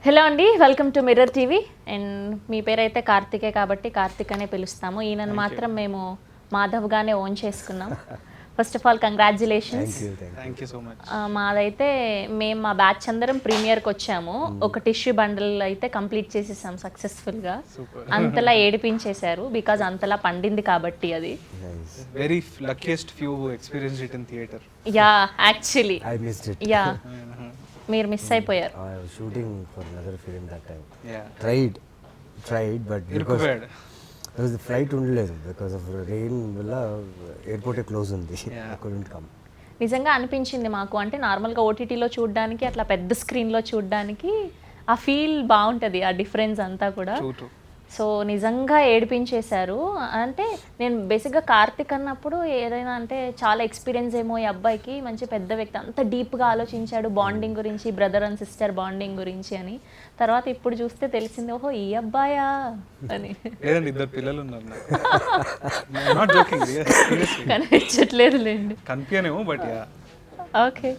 Hello అండి, welcome to Mirror TV. And మీ పేరైతే కార్తికే కాబట్టి కార్తిక్ అనే పిలుస్తాము. ఈయనను మాత్రం మేము మాధవ్గానే ఓన్ చేసుకున్నాం. First of all congratulations. Thank you so much. మాదైతే మేము మా బ్యాచ్ అందరం ప్రీమియర్కి వచ్చాము. ఒక టిష్యూ బండిల్ అయితే కంప్లీట్ చేసేసాం సక్సెస్ఫుల్గా. అంతలా ఏడిపించేశారు బికాజ్ అంతలా పండింది కాబట్టి అది. Very luckiest few experienced it in theatre. Yeah actually I missed it. Yeah మీరు మిస్ అయిపోయారు. I was shooting for another film that time. Yeah. Tried, but because the flight ఉండలేదు because of rain వల్ల airport close ఉంది. I couldn't come. నిజంగా అనిపించింది మాకు, అంటే నార్మల్గా ఓటీటీలో చూడడానికి అట్లా పెద్ద స్క్రీన్లో చూడడానికి ఆ ఫీల్ బాగుంటుంది, ఆ డిఫరెన్స్ అంతా కూడా. సో నిజంగా ఏడిపించేశారు. అంటే నేను బేసిక్గా కార్తిక్ అన్నప్పుడు ఏదైనా అంటే చాలా ఎక్స్పీరియన్స్ ఏమో ఈ అబ్బాయికి, మంచి పెద్ద వ్యక్తి, అంత డీప్గా ఆలోచించాడు బాండింగ్ గురించి, బ్రదర్ అండ్ సిస్టర్ బాండింగ్ గురించి అని. తర్వాత ఇప్పుడు చూస్తే తెలిసింది, ఓహో ఈ అబ్బాయా అని. లేదండి, ఇద్దరు పిల్లలు ఉన్నారు నాకు. కనిపించట్లేదులేండి, కనిపించనేమో బట్ యా. ఓకే.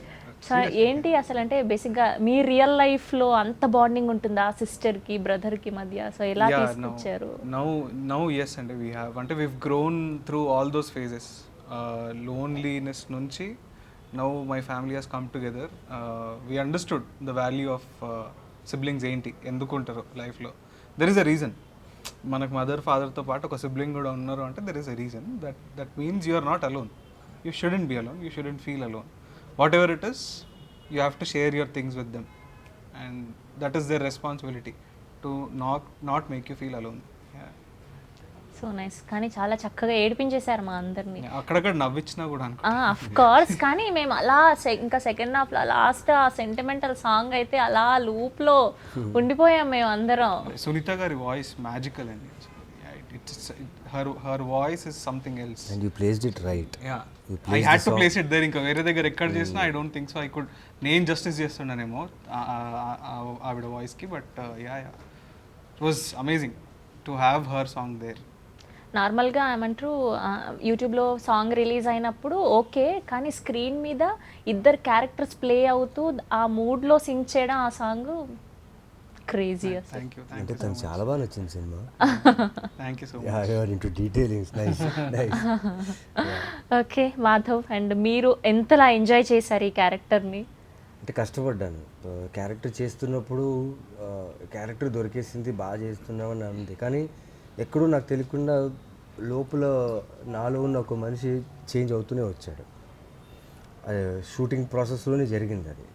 ఏంటి అసలు అంటే బేసిక్గా మీ రియల్ లైఫ్లో అంత బాండింగ్ ఉంటుందా సిస్టర్కి బ్రదర్కి మధ్య? సో ఎలా తీసుకొచ్చారు? నౌ ఎస్ అండి, వీ హ్యావ్ అంటే we've grown through all those phases. Loneliness నుంచి now my family has come together. We understood the value of siblings ఏంటి, ఎందుకు ఉంటారు లైఫ్లో. There is a reason. మనకు మదర్ ఫాదర్తో పాటు ఒక సిబ్లింగ్ కూడా ఉన్నారు అంటే there is a reason. That means you are not alone. You shouldn't be alone, you shouldn't feel alone. Whatever it is, you have to share your things with them, and that is their responsibility to not make you feel alone. Yeah. So nice. కానీ చాలా చక్కగా ఏడిపించేశారు మా అందరినీ. అక్కడక్కడ నవ్వించినా కూడా of course. కానీ మేము అలా ఇంకా సెకండ్ హాఫ్లో లాస్ట్ ఆ సెంటిమెంటల్ సాంగ్ అయితే అలా లూప్లో ఉండిపోయాం మేము అందరం. సునీత గారి వాయిస్ మ్యాజికల్ అండి. her voice is something else, And you placed it right. yeah. You I placed had the to song. place it there. ఇంకా వేరే దగ్గర ఎక్కడ చేసినా I don't think so I could నేను జస్టిస్ చేస్తున్నానేమో ఆవిడ వాయిస్కి. But yeah it was amazing to have her song there. నార్మల్గా ఏమంటారు, యూట్యూబ్లో సాంగ్ రిలీజ్ అయినప్పుడు ఓకే, కానీ స్క్రీన్ మీద ఇద్దరు క్యారెక్టర్స్ ప్లే అవుతూ ఆ మూడ్లో సింగ్ చేయడం, ఆ సాంగ్ క్రేజీ అసలు. థ్యాంక్ యూ అంటే తనకు చాలా బాగా నచ్చింది cinema. Thank you so Yeah, you are into detailings. Nice. Okay Madhav, and మీరు ఎంతలా ఎంజాయ్ చేశారు ఈ క్యారెక్టర్ని? అంటే కష్టపడ్డాను క్యారెక్టర్ చేస్తున్నప్పుడు. క్యారెక్టర్ దొరికేసింది, బాగా చేస్తున్నామని అంది. కానీ ఎక్కడూ నాకు తెలియకుండా లోపల నాలో ఉన్న ఒక మనిషి చేంజ్ అవుతూనే వచ్చాడు. షూటింగ్ ప్రాసెస్లోనే జరిగింది అది.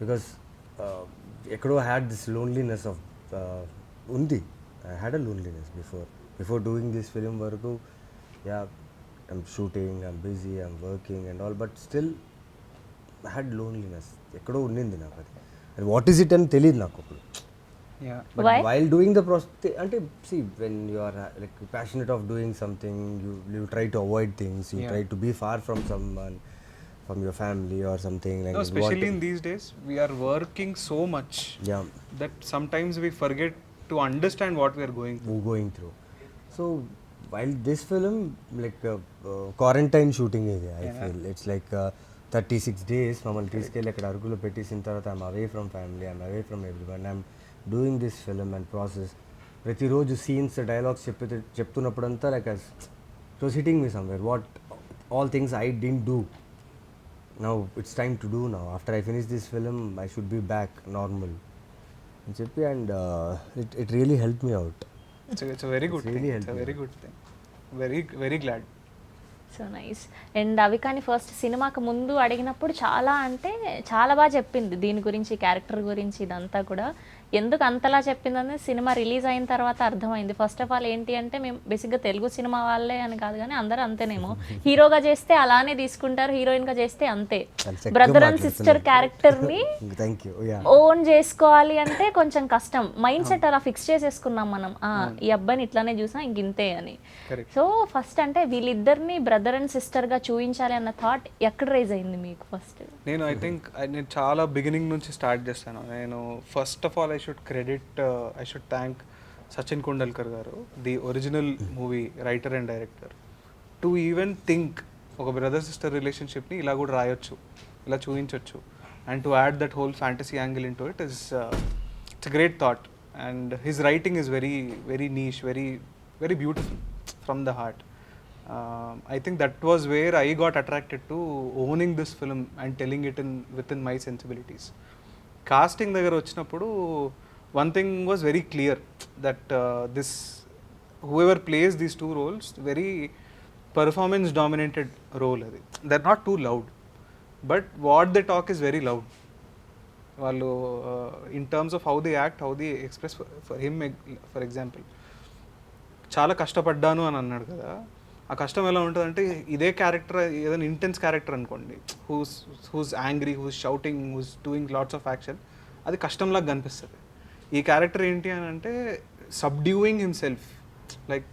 బికాస్ ఎక్కడో హ్యాడ్ దిస్ లోన్లీనెస్ ఆఫ్ ఉంది. I had a loneliness before doing this film వరకు. Yeah, I'm shooting, I'm busy, I'm working and all, but still I had loneliness. ఎక్కడో ఉండింది నాకు అది. అండ్ వాట్ ఈస్ ఇట్ అని తెలియదు నాకు అప్పుడు. Yeah. But Why? while doing the process, అంటే see, when you are like passionate of doing something, you try to avoid things, you Yeah. try to be far from someone, from your family or something like No, that. especially in these days, we are working so much Yeah, that sometimes we forget to understand what we are going through. going through. So while this film, like quarantine shooting ఇది, I Yeah. feel it's like 36 days మమ్మల్ని తీసుకెళ్ళి అక్కడ అరుగులో పెట్టేసిన తర్వాత I'm away from family, I'm away from everyone, I'm doing this film and process. ప్రతిరోజు scenes dialogues చెప్తున్నప్పుడంతా like it was hitting me somewhere what all things I didn't do. Now it's time to do. Now after I finish this film I should be back normal అని చెప్పి, and it really help me out. It's a very good It's thing. really It's a helping. very good thing. Very glad. So nice. And అవి కానీ first సినిమాకి ముందు అడిగినప్పుడు చాలా అంటే చాలా బాగా చెప్పింది దీని గురించి, క్యారెక్టర్ గురించి, ఇదంతా కూడా. ఎందుకు అంతలా చెప్పిందని సినిమా రిలీజ్ అయిన తర్వాత అర్థమైంది. ఫస్ట్ ఆఫ్ ఆల్ ఏంటి అంటే, మేము బేసిక్గా తెలుగు సినిమా వాళ్ళే అని కాదు కానీ అందరూ అంతేనేమో, హీరోగా చేస్తే అలానే తీసుకుంటారు, హీరోయిన్గా చేస్తే అంతే. బ్రదర్ అండ్ సిస్టర్ క్యారెక్టర్ని థ్యాంక్ యూ. యా, ఓన్ చేసుకోవాలి అంటే కొంచెం కష్టం. మైండ్ సెట్ అలా ఫిక్స్ చేసేసుకున్నాం మనం, ఈ అబ్బాయిని ఇట్లానే చూసా ఇంతే అని. Correct. సో ఫస్ట్ అంటే వీళ్ళిద్దరిని బ్రదర్ అండ్ సిస్టర్గా చూపించాలి అన్న థాట్ ఎక్కడ రైజ్ అయింది మీకు ఫస్ట్? నేను ఐ థింక్ నేను చాలా బిగినింగ్ నుంచి స్టార్ట్ చేస్తాను. నేను first of all I should thank Sachin Kundalkar గారు, the original movie writer and director, to even think ఒక బ్రదర్ సిస్టర్ రిలేషన్షిప్ని ఇలా కూడా రాయొచ్చు, ఇలా చూపించవచ్చు, and to add that whole fantasy angle into it is it's a great thought, and his writing is very very niche, very beautiful from the heart. I think that was where I got attracted to owning this film and telling it within my sensibilities. Casting దగ్గర వచ్చినప్పుడు one thing was very clear, that this whoever plays these two roles, very performance dominated role అది. They're not too loud, but what they talk is very loud. వాళ్ళు in terms of how they act, how they express. For him for example, చాలా కష్టపడ్డాను అని అన్నాడు కదా, ఆ కష్టం ఎలా ఉంటుందంటే ఇదే క్యారెక్టర్ ఏదైనా ఇంటెన్స్ క్యారెక్టర్ అనుకోండి, who's angry, who's shouting, who's doing lots of action, అది కష్టంలాగా కనిపిస్తుంది. ఈ క్యారెక్టర్ ఏంటి అని అంటే సబ్డ్యూయింగ్ హిమ్సెల్ఫ్, లైక్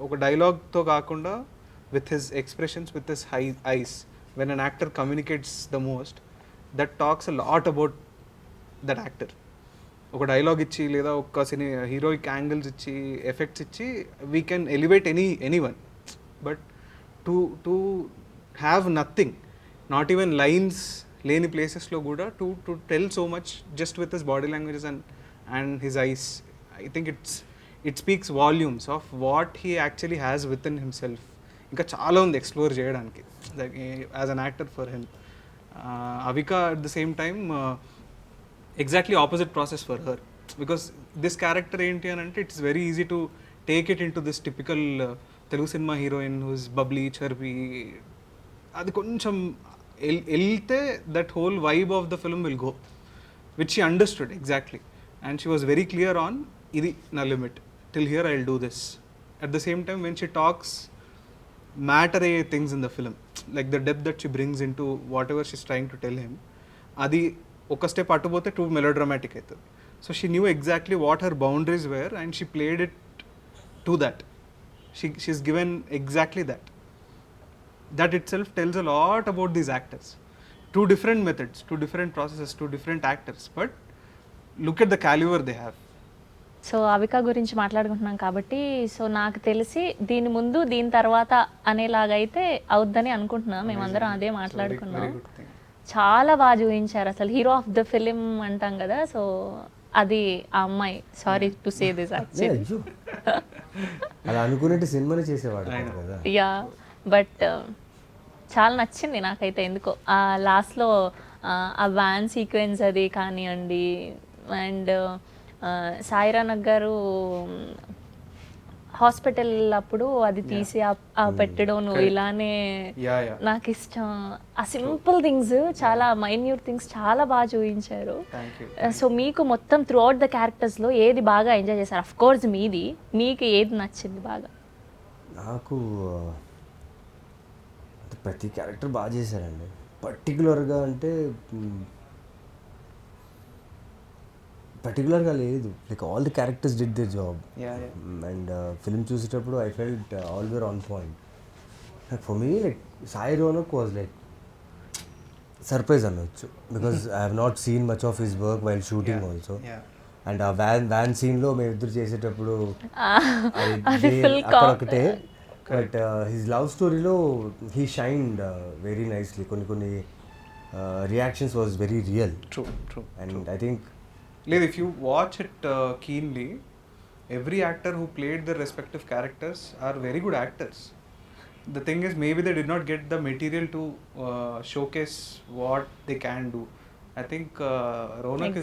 ఒక డైలాగ్తో కాకుండా with his expressions, with his eyes, when an actor communicates the most, that talks a lot about that actor. ఒక డైలాగ్ ఇచ్చి లేదా ఒక హీరోయిక్ యాంగిల్స్ ఇచ్చి ఎఫెక్ట్స్ ఇచ్చి we can elevate any one, but to have nothing, not even lines లేని ప్లేసెస్లో కూడా to tell so much just with his body languages and his eyes. I think it speaks volumes of what he actually has with in himself. ఇంకా చాలా ఉంది explore చేయడానికి as an actor for him. Avika at the same time exactly opposite process for her, because this character ఏంటి అని అంటే it's very easy to take it into this typical Telugu cinema heroine who's bubbly, చర్బీ. అది కొంచెం వెళ్తే that whole vibe of the film will go, which she understood exactly, and she was very clear on ఇది నా లిమిట్, till here I will do this. At the same time when she talks matter అయ్యే things in the film, like the depth that she brings in to whatever she's trying to tell him, అది ఒక step అట్టుపోతే too melodramatic అవుతుంది. So she knew exactly what her boundaries were and she played it to that. She's given exactly that. That itself tells a lot about these actors. Two different methods, two different processes, two different actors, but look at the calibre they have. సో అవిక గురించి మాట్లాడుకుంటున్నాం కాబట్టి, so నాకు తెలిసి దీని ముందు దీని తర్వాత అనేలాగైతే అవుద్దని అనుకుంటున్నాం. మేమందరం అదే మాట్లాడుకున్నాం. చాలా బాగా చూపించారు అసలు. హీరో ఆఫ్ ద ఫిలిం అంటాం కదా, సో అది ఆ అమ్మాయి. Sorry to say this actually. అలా అనుకున్నట్టు సినిమాని చేసేవాడు కదా. యా, బట్ చాలా నచ్చింది నాకైతే ఎందుకో. ఆ లాస్ట్లో ఆ వ్యాన్ సీక్వెన్స్ అది కానివ్వండి, అండ్ సాయిరా నగర్ హాస్పిటల్ అప్పుడు అది తీసి ఆ పెట్టడం, నువ్వు ఇలానే, నాకు ఇష్టం. ఆ సింపుల్ థింగ్స్, చాలా మైన్యూట్ థింగ్స్ చాలా బాగా చూపించారు. సో మీకు మొత్తం త్రూ అవుట్ ద క్యారెక్టర్స్లో ఏది బాగా ఎంజాయ్ చేశారు? అఫ్ కోర్స్ మీది, మీకు ఏది నచ్చింది బాగా? నాకు ప్రతి క్యారెక్టర్ బాగా చేశారండి. పర్టికులర్గా అంటే పర్టికులర్గా లేదు, like all the characters did they job. And film చూసేటప్పుడు I felt all were on point. Like for me like Sai Ronak was like surprise అనొచ్చు, because I have not seen much of his work while shooting also. And ఆ van సీన్లో మేము ఇద్దరు చేసేటప్పుడు అక్కడొకటే, but his love స్టోరీలో he shined very నైస్లీ. కొన్ని reactions was very real. True. And I think లేదు, if you watch it keenly, every actor who played their respective characters are very good actors. The thing is, maybe they did not get the material to showcase what they can do. I think Ronak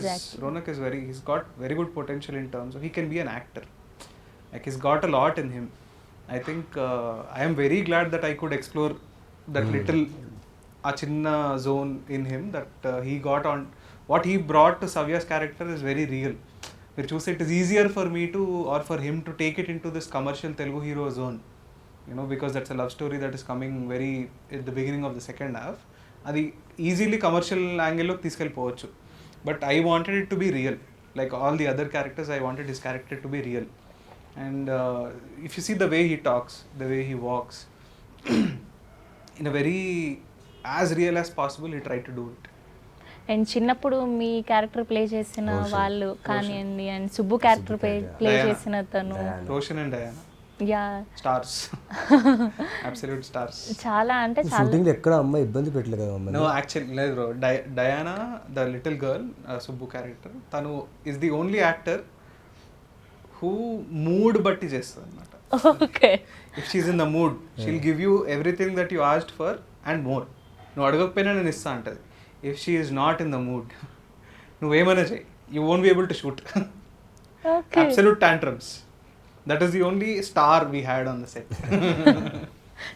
is he's got very good potential in terms of he can be an actor. Like he's got a lot in him. I think I am very glad that I could explore that little chinna zone in him, that he got on. What he brought to Savya's character is very real. Which was it is easier for me to, or for him to take it into this commercial Telugu hero zone, you know, because that's a love story that is coming very at the beginning of the second half. Adi easily commercial angle lo తీసుకెళ్ళిపోవచ్చు, but I wanted it to be real. Like all the other characters, I wanted his character to be real. And if you see the way he talks, the way he walks, in a very as real as possible, he tried to do it. And చిన్నప్పుడు మీ character play చేసిన వాళ్ళు కానివ్వండి, and Subbu character play చేసిన తను, Roshan and Diana. Yeah stars, absolute stars. చాలా అంటే చాలా షూటింగ్లో ఎక్కడ అమ్మాయి ఇబ్బంది పెట్టలేదు కదా నో అమ్మాయి. యాక్చువల్ లేదు bro. Diana the little girl, Subbu character, తను is the only actor who mood బట్టి చేస్తుంది అనమాట. Okay. If she's in the mood she'll give you everything that you asked for and more. నువ్వు అడగకపోయినా నేను ఇస్తా అంటది. If she is not in the mood, నువ్వేమైనా చెయ్యి, you won't be able to shoot. Okay. Absolute tantrums. That is the only star we had on the set.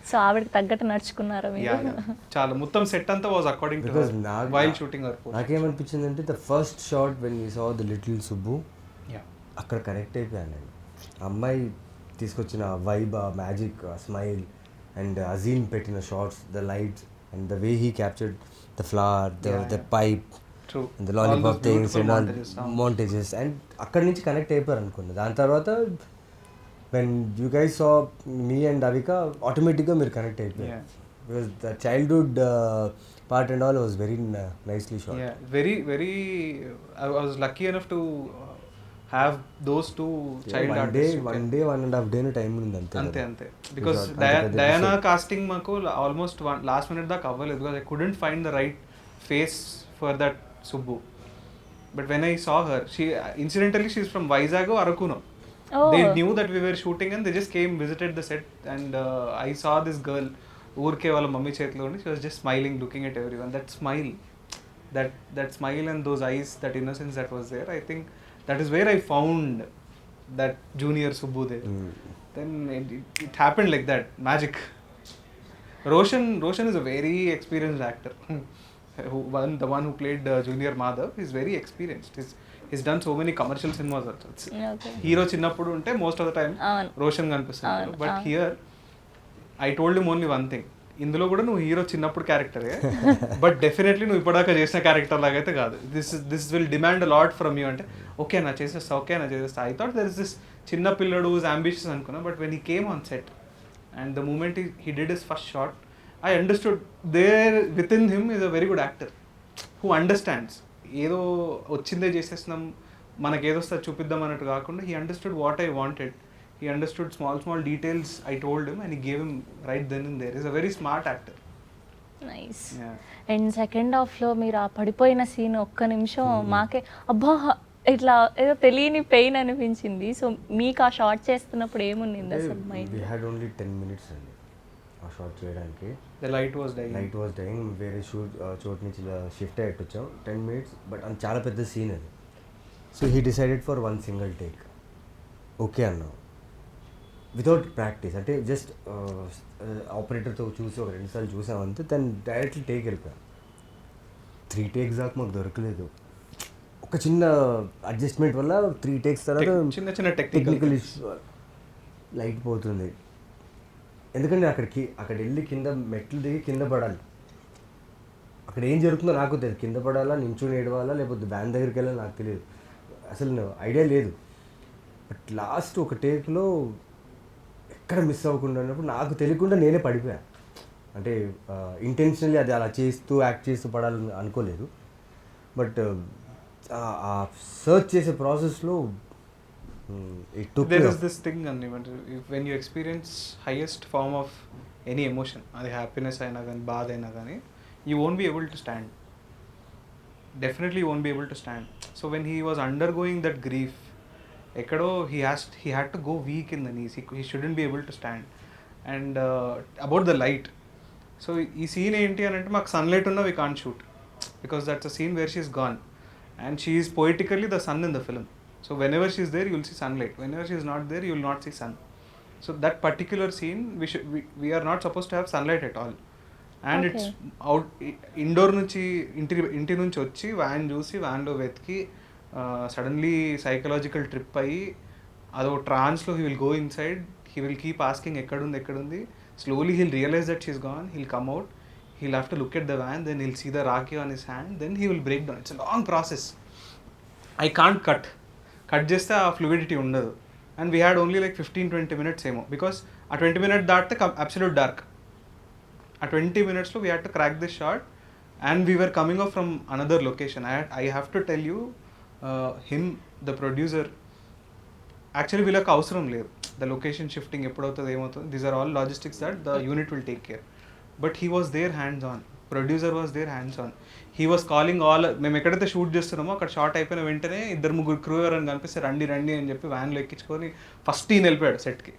So ఆవిడకి తగ్గట్టు నడుచుకున్నారా మీరు? చాలా మొత్తం సెట్ అంతా was according to Because while shooting our post. నాకేమనిపించింది అంటే the first shot when we saw the little Subbu, yeah అక్కడ కనెక్ట్ అయిపోయాను నేను. ఆ అమ్మాయి తీసుకొచ్చిన వైబ్, ఆ మ్యాజిక్, ఆ స్మైల్ అండ్ అజీమ్ పెట్టిన shots, the lights and the way he captured the flower, the pipe through, and the lollipop things and all montages, and అక్కడి నుంచి కనెక్ట్ అయిపోయారు అనుకున్నా. దాని తర్వాత when you guys saw me and Avika, ఆటోమేటిక్గా మీరు కనెక్ట్ అయిపోయారు. Because the childhood part and all was very nicely shot. Yeah, very, very. I was lucky enough to have those two child artists. One day 1.5 day time ఉంది అంతే. అంతే because Diana casting మాకు almost last minute దాకా అవ్వలేదు, because I couldn't find the right face for that Subbu. But when I saw her, she incidentally she's from Vizag అరకునో. They knew that we were shooting and they just came, visited the set, and I saw this girl ఊరికే వాళ్ళ mummy చేతిలో ఉండి, she was just smiling, looking at everyone. That smile, that smile and those eyes, that innocence that was there, I think that is where I found that junior Subbu there. Then it happened like that, magic. Roshan is a very experienced actor. The one who played Junior Madhav is very experienced. He's done so many commercial cinemas also. Okay. Hero చిన్నప్పుడు ఉంటే most of the time Roshan కనిపిస్తుంది. But here I told him only one thing, ఇందులో కూడా నువ్వు hero చిన్నప్పుడు క్యారెక్టరే, but definitely నువ్వు ఇప్పటిదాకా చేసిన క్యారెక్టర్ లాగా అయితే కాదు. This will demand lot from you అంటే, ఓకే నా చేసేస్తా. I thought there is this చిన్న పిల్లడు అంబిషియస్ అనుకున్నా. But when he came on set and the moment he did his first shot, I understood there within him is a very good actor who understands. ఏదో వచ్చిందే చేసేస్తున్నాం, మనకేదొస్తే చూపిద్దాం అన్నట్టు కాకుండా, he understood what I wanted. He understood small details I told him and he gave him right then and there. He's a very smart actor. Nice. Yeah. And second హాఫ్లో మీరు ఆ పడిపోయిన సీన్ ఒక్క నిమిషం మాకే అబ్బా ఇట్లా ఏదో తెలియని పెయిన్ అనిపించింది. సో మీకు ఆ షార్ట్ చేస్తున్నప్పుడు ఏముంది అసలు mind? We had only 10 minutes అండి ఆ షార్ట్ చేయడానికి. The light was dying. Light was dying. వేరే చోటు నుంచి షిఫ్ట్ అయ్యి వచ్చాం. 10 minutes, బట్ అది చాలా పెద్ద సీన్ అది. So he decided for one single take. Okay అన్నాం, వితౌట్ ప్రాక్టీస్, అంటే జస్ట్ ఆపరేటర్తో చూసి ఒక 2 సార్లు చూసామంతే. దాన్ని డైరెక్ట్లీ టేక్ వెళ్ళిపోయాం. 3 takes దాకా మాకు దొరకలేదు. ఒక చిన్న అడ్జస్ట్మెంట్ వల్ల 3 takes తర్వాత చిన్న టెక్నికల్ ఇష్యూ, లైట్ పోతుంది. ఎందుకంటే అక్కడ వెళ్ళి కింద మెట్లు దిగి కింద పడాలి. అక్కడ ఏం జరుగుతుందో నాకు తెలియదు. కింద పడాలా, నించుని ఏడవాలా, లేకపోతే బ్యాన్ దగ్గరికి వెళ్ళాలి నాకు తెలియదు. అసలు ఐడియా లేదు. బట్ లాస్ట్ ఒక టేక్లో ఎక్కడ మిస్ అవ్వకుండా ఉన్నప్పుడు నాకు తెలియకుండా నేనే పడిపోయాను. అంటే ఇంటెన్షనల్లీ అది అలా చేస్తూ యాక్ట్ చేస్తూ పడాలని అనుకోలేదు. బట్ ఆ సర్చ్ చేసే ప్రాసెస్లో there is this thing and when you experience highest form of any emotion, అది హ్యాపీనెస్ అయినా కానీ బాధ అయినా కానీ, you won't be able to stand. Definitely you won't be able to stand. So when he was undergoing that grief, ఎక్కడో he had to go weak in the knees. He shouldn't be able to stand. And about the light, so ఈ scene ఏంటి అని అంటే, మాకు sunlight ఉన్నా we can't shoot because that's a scene where she's gone and she is poetically the sun in the film. So whenever she's there you will see sunlight, whenever she's not there you will not see sun. So that particular scene we are not supposed to have sunlight at all. And Okay. it's out indoor నుంచి ఇంటి నుంచి వచ్చి van చూసి వ్యాన్లో వెతికి suddenly psychological trip అయ్యి అదో ట్రాన్స్లో he will go inside, he will keep asking ఎక్కడుంది. Slowly he'll realise that she's gone, he'll come out, he'll have to look at the van, then he'll see the rakhi on his hand, then he will break down. It's long process. I can't cut చేస్తే ఆ fluidity ఉండదు. And we had only like 15-20 minutes ఏమో, because ఆ 20 minutes దాటితే absolute dark. ఆ 20 minutesలో we had to crack this shot and we were coming off from another location. I have to tell you, him, the producer, actually వీళ్ళకి అవసరం లేదు the location shifting ఎప్పుడవుతుంది ఏమవుతుంది, these are all logistics that the unit will take care. But he was there hands on, producer was there hands on. He was calling all, మేము ఎక్కడైతే shoot చేస్తున్నామో అక్కడ short అయిపోయిన వెంటనే 2-3 క్రూ ఎవరైనా కనిపిస్తే రండి రండి అని చెప్పి వ్యాన్లో ఎక్కించుకొని ఫస్ట్ ఈయన వెళ్ళిపోయాడు సెట్కి,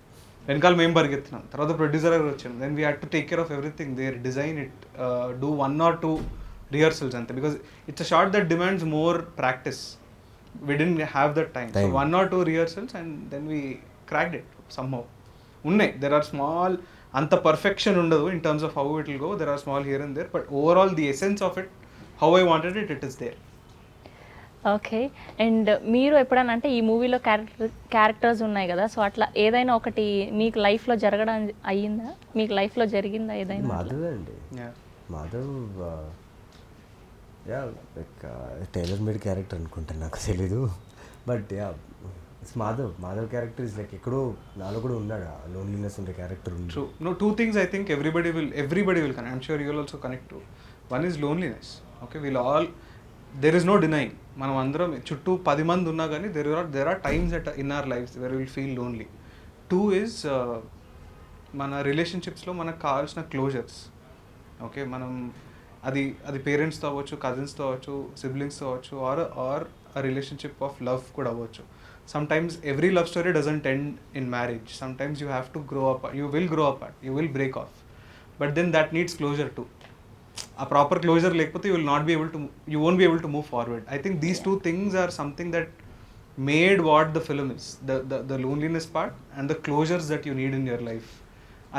వెనకాల మేము పరిగెత్తున్నాం. తర్వాత ప్రొడ్యూసర్ గారు వచ్చాను. Then we had to take care of everything there, design it, do 1 or 2 rehearsals అంతే, because it's a shot that demands more practice. We didn't have that time. So 1 or 2 rehearsals and then we cracked it somehow. Unnai, there are small, anta perfection undadu in terms of how it will go. There are small here and there, but overall the essence of it, how I wanted it, it is there. Okay. And మీరు ఎప్పుడన్నా అంటే ఈ మూవీలో characters ఉన్నాయి కదా, so అట్లా ఏదైనా ఒకటి మీకు లైఫ్లో జరగడం అయ్యిందా, మీకు లైఫ్లో జరిగిందా ఏదైనా? మాధవ్ అండి, Madhav yeah like tailor made character అనుకుంటా, నాకు తెలీదు. But yeah it's Madhav character is like ఎక్కడో నాలో కూడా ఉన్నాడు, లోన్లీనెస్ ఉండే క్యారెక్టర్ ఉంది. True. No, 2 things I think everybody will connect. I'm sure you will also connect to. One is loneliness. Okay, there is no denying. మనం అందరం చుట్టూ 10 మంది ఉన్నా కానీ there are times in our lives where we will feel lonely. 2 is మన రిలేషన్షిప్స్లో మనకు కావాల్సిన closures. Okay, మనం అది పేరెంట్స్తో అవ్వచ్చు, కజిన్స్తో అవ్వచ్చు, సిబ్లింగ్స్తో అవ్వచ్చు, or a relationship of love కూడా అవ్వచ్చు. Sometimes every love story doesn't end in marriage. Sometimes you have to grow up, you will grow apart, you will break off, but then that needs closure too. A proper closure lekapothe you won't be able to move forward. I think these 2 things are something that made what the film is, the loneliness part and the closures that you need in your life.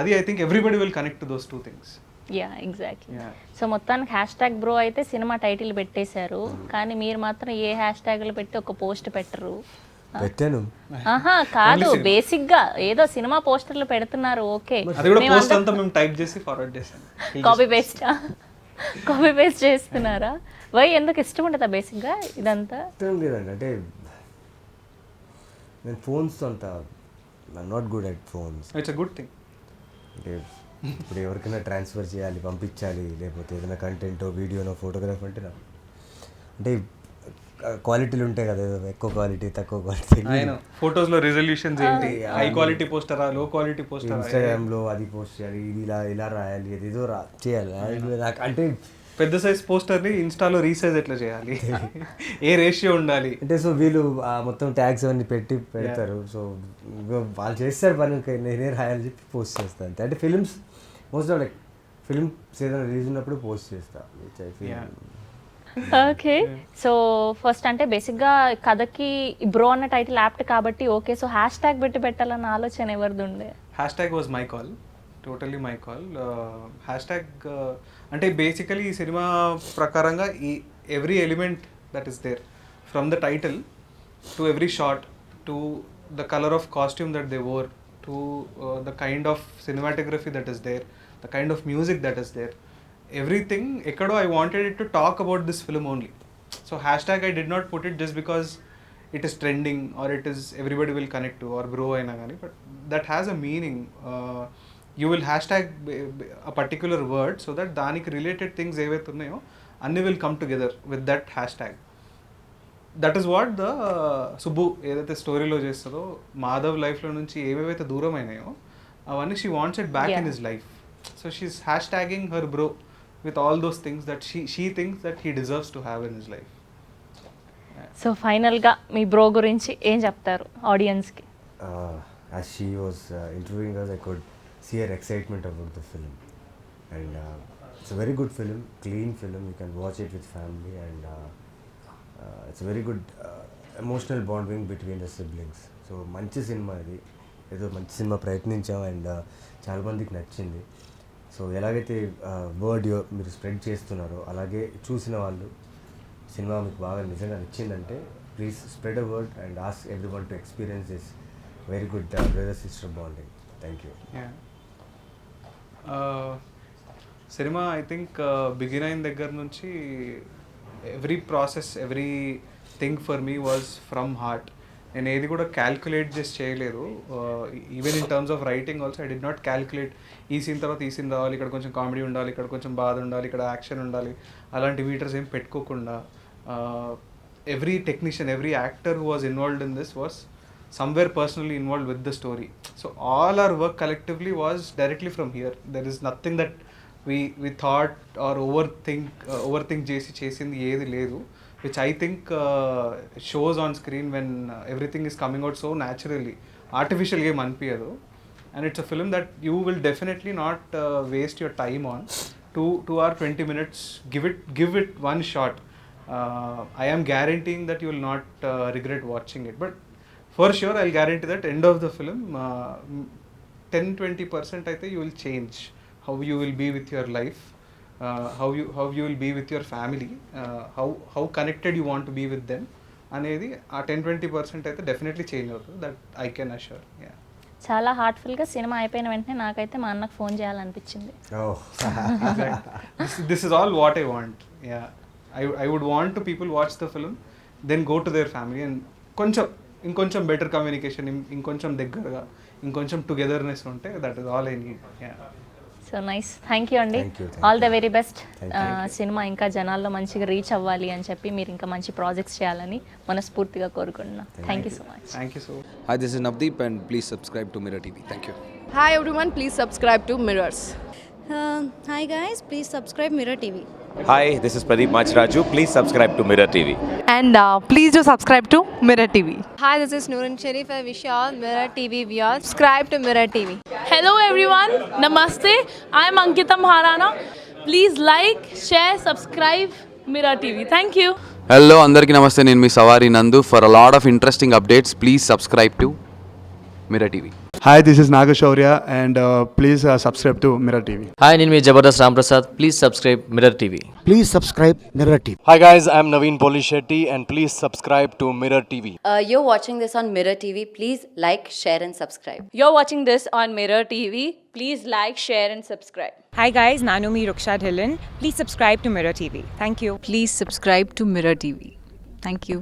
Adi I think everybody will connect to those 2 things. Yeah exactly. So మొత్తానికి hashtag bro అయితే cinema title పెట్టేశారు, కానీ మీరు మాత్రం ఏ హ్యాష్ట్యాగ్లు పెట్టి ఒక post పెట్టరు. పెట్టాను. ఆహా కాదు, బేసిక్ గా ఏదో సినిమా పోస్టర్లు పెడుతున్నారు. ఓకే, అది కూడా పోస్ట్ అంతా మేము టైప్ చేసి ఫార్వర్డ్ చేసాం. కాపీ పేస్ట్ చేస్తున్నారా? వై, ఎందుకు ఇష్టం ఉండదా బేసిక్ గా ఇదంతా? ఇష్టం లేదండి, అంటే నేను ఫోన్స్ అంత not good at phones. It's a good thing. అంటే ఇప్పుడు ఎవరికైనా ట్రాన్స్ఫర్ చేయాలి, పంపించాలి, లేకపోతే ఏదైనా కంటెంటో వీడియోనో ఫోటోగ్రాఫ్ అంటే అంటే క్వాలిటీలు ఉంటాయి కదా, ఎక్కువ క్వాలిటీ తక్కువ క్వాలిటీ. ఫోటోస్లో రిజల్యూషన్స్ ఏంటి, హై క్వాలిటీ పోస్టరా, లో క్వాలిటీ పోస్టరా, ఇన్స్టాగ్రామ్లో అది పోస్ట్ చేయాలి, ఇది ఇలా రాయాలి, అది ఏదో చేయాలి. నాకు అంటే పెద్ద సైజ్ పోస్టర్ని ఇన్స్టాలో రీసైజ్ ఎట్లా చేయాలి, ఏ రేషియో ఉండాలి అంటే, సో వీళ్ళు మొత్తం ట్యాగ్స్ అవన్నీ పెడతారు. సో వాళ్ళు చేస్తారు పని, నేనే రాయాలని చెప్పి పోస్ట్ చేస్తాను అంతే. అంటే films most of like films ఏదైనా రిలీజ్ ఉన్నప్పుడు పోస్ట్ చేస్తాను. ఓకే, సో ఫస్ట్ అంటే బేసిక్గా కథకి బ్రో అన్న టైటిల్ యాప్ట్ కాబట్టి ఓకే, సో హ్యాష్ ట్యాగ్ పెట్టాలన్న ఆలోచన ఎవరిది ఉండే? Hashtag was my call, totally my call. Hashtag అంటే బేసికలీ ఈ సినిమా ప్రకారంగా ఈ every element that is there, from the title to every shot to the colour of costume that they wore to the kind of cinematography that is there, the kind of music that is there, everything ekkado I wanted it to talk about this film only. So hashtag I did not put it just because it is trending or it is everybody will connect to or bro aina gani, but that has a meaning. You will hashtag a particular word so that daniki related things evaithe unnayo anni will come together with that hashtag. That is what the Subbu edaithe story lo chestado Madhav life lo nunchi evaithe దూరం అయినాయో avanni she wants it back in his life. So she's hashtagging her bro with all those things that she thinks that he deserves to have in his life. So ఫైనల్గా మీ bro గురించి ఏం చెప్తారు ఆడియన్స్కి? As she was interviewing us, I could see her excitement about the film, and it's a very good film, clean film. You can watch it with family, and it's a very good emotional bonding between the siblings. So మంచి cinema ఇది, ఏదో మంచి cinema ప్రయత్నించాం and చాలా మందికి నచ్చింది. So ఎలాగైతే word మీరు spread చేస్తున్నారో అలాగే చూసిన వాళ్ళు సినిమా మీకు బాగా నిజంగా నచ్చిందంటే please spread a word and ask everyone to experience this very good brother sister bonding. Thank you. Cinema I think begin అయిన దగ్గర నుంచి every process every thing for me was from heart. నేను ఏది కూడా క్యాల్కులేట్ చేసి చేయలేదు. Even in terms of writing also I did not calculate ఈ scene తర్వాత ఈ సీన్ రావాలి, ఇక్కడ కొంచెం కామెడీ ఉండాలి, ఇక్కడ కొంచెం బాధ ఉండాలి, ఇక్కడ యాక్షన్ ఉండాలి, అలాంటి మీటర్స్ ఏం పెట్టుకోకుండా every technician every actor who was involved in this was somewhere personally involved with the story. So all our work collectively was directly from here. There is nothing that we thought or overthink చేసింది ఏది లేదు, which I think shows on screen when everything is coming out so naturally. Artificial game అనిపించదు. And it's a film that you will definitely not waste your time on. 2 hour 20 minutes, give it one shot. I am guaranteeing that you will not regret watching it, but for sure I'll guarantee that end of the film 10-20% అయితే you will change how you will be with your life, how you will be with your family, how connected you want to be with them అనేది ఆ 10-20% అయితే definitely change అవుతుంది, that I can assure. Yeah, చాలా హార్ట్ఫుల్గా cinema అయిపోయిన వెంటనే నాకైతే మా అన్నకు ఫోన్ చేయాలనిపించింది. This is all what I want. Yeah, I would want to people watch the film, then go to their family and ఇంకొంచెం బెటర్ కమ్యూనికేషన్, ఇంకొంచెం దగ్గరగా, ఇంకొంచెం టుగెదర్నెస్ ఉంటే that is all I need. Yeah, so nice. Thank you అండి. All the very best. Cinema ఇంకా జనాల్లో మంచిగా reach అవ్వాలి అని చెప్పి మీరు ఇంకా మంచి ప్రాజెక్ట్స్ చేయాలని మనస్ఫూర్తిగా కోరుకుంటున్నాను. Thank you so much. Thank you so much. Hi, this is Navdeep and please subscribe to Mirror TV. Thank you. Hi everyone, please subscribe to Mirrors. Hi guys, please subscribe Mirror TV. Hi, this is Pradeep Machraju. Please subscribe to Mirror TV. And please do subscribe to Mirror TV. Hi, this is Noorun Sharif. I wish you all Mirror TV viewers subscribe to Mirror TV. Hello everyone, Namaste. I am Ankita Maharana. Please like, share, subscribe Mirror TV. Thank you. Hello, andarki namaste. Nenu mi Savari Nandu. For a lot of interesting updates, please subscribe to Mirror TV. Hi, this is Nagashaurya and please subscribe to Mirror TV. Hi, నేను మీ Jabardasth Ramprasad. Please subscribe Mirror TV. Please subscribe Mirror TV. Hi guys, I'm Naveen Polishetty and please subscribe to Mirror TV. You're watching this on Mirror TV. Please like, share and subscribe. You're watching this on Mirror TV. Please like, share and subscribe. Hi guys, Nanumi Ruksha Dhillon. Please subscribe to Mirror TV. Thank you. Please subscribe to Mirror TV. Thank you.